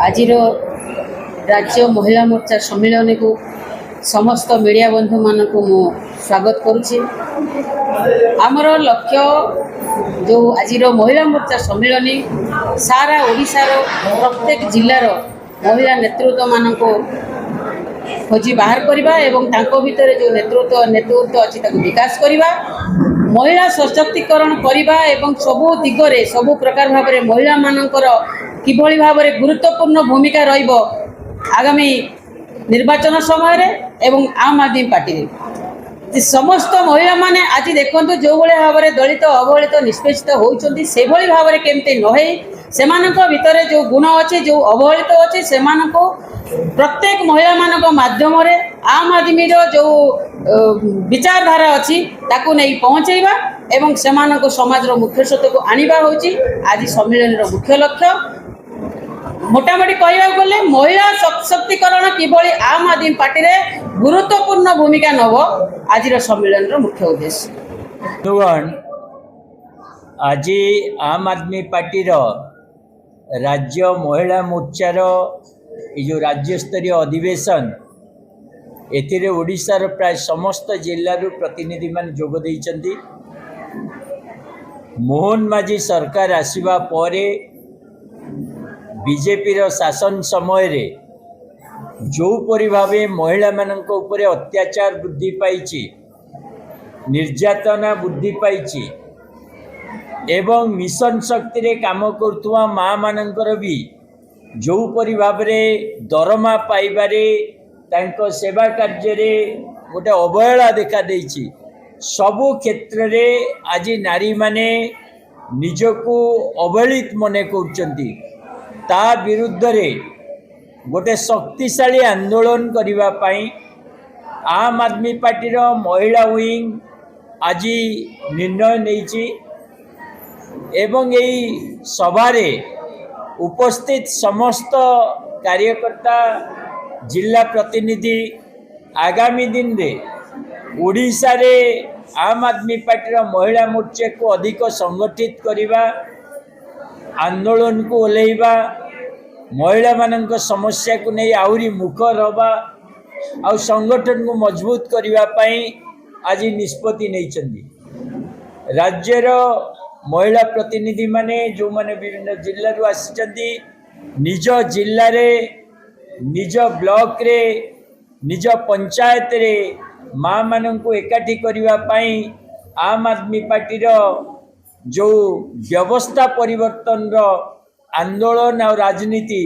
आजिर राज्य महिला मोर्चा सम्मेलन को समस्त मीडिया बंधु मान को मु स्वागत करुच्ची। आमर लक्ष्य जो आजिर महिला मोर्चा सम्मेलन सारा ओडिशार प्रत्येक जिलार महिला नेतृत्व मान को खोजी बाहर करवा एवं तांको भितर जो नेतृत्व अच्छी विकास करवा, महिला सशक्तिकरण करवा एवं सबु दिगरे सबु प्रकार भाव में महिला मानकर किभली भाव में गुरुत्वपूर्ण भूमिका रहिबो आगामी निर्वाचन समय रे एवं आम आदमी पार्टी समस्त महिला माने आज देखंतु जो भले भाव में दलित अवहेलित निष्पेषित होउचंती से भली भाव में केमते नहे सेमानक भितरे जो गुण अच्छे जो अवहेलित अच्छे सेमानक प्रत्येक महिला मानक माध्यम रे आम आदमी जो विचारधारा अच्छी ताकू नहीं पहुँचेबा एवं सेमानक समाज मुख्य स्रोत को आनिबा होची आज सम्मेलन मुख्य लक्ष्य। मोटामोटी कहवा गले महिला सशक्तिकरण किभली आम आदमी पार्टी रे गुरुत्वपूर्ण भूमिका नब आज सम्मेलन मुख्य उद्देश्य। आज आम आदमी पार्टी राज्य महिला मोर्चार जो राज्य स्तरीय अधिवेशन एथिरे ओडिशार प्राय समस्त जिल्लारू प्रतिनिधि मान जोग देइचंती। मोहन माझी सरकार आसीबा परे बीजेपी रो शासन समय रे जो परि भावे महिला मानक उपरे अत्याचार वृद्धि पाइछि, निर्यातना वृद्धि पाइछि एवं मिशन शक्ति रे काम करथुवा माँ मानकर भी जो परि भावे दरमा पाइबारे तांको सेवा कार्य रे गोटे अवहेला देखा देइछि। सबु क्षेत्र रे आज नारी माने निजको अवहेलित मने करचंती। ता विरुद्ध रे गोटे शक्तिशाली आंदोलन करिबा पई आम आदमी पार्टी रो महिला विंग आज निर्णय नैछि एवं यही सभारे उपस्थित समस्त कार्यकर्ता जिला प्रतिनिधि आगामी दिन रे ओडिशा रे आम आदमी पार्टी रो महिला मोर्चा को अधिक संगठित करिबा, आंदोलन को ओल्लैबा, महिला मानक समस्या को नहीं आहुरी मुखर हवा आ संगठन को मजबूत करिबा पई आज निष्पत्ति नैचंदी। राज्यर महिला प्रतिनिधि माने जो माने विभिन्न जिल्ला रु आसिचंदी निज जिल्ला रे निज ब्लॉक रे निज पंचायत रे माँ मानन को एकाठी करिबा पई आम आदमी पार्टी रो जो व्यवस्था परिवर्तन रो आंदोलन और राजनीति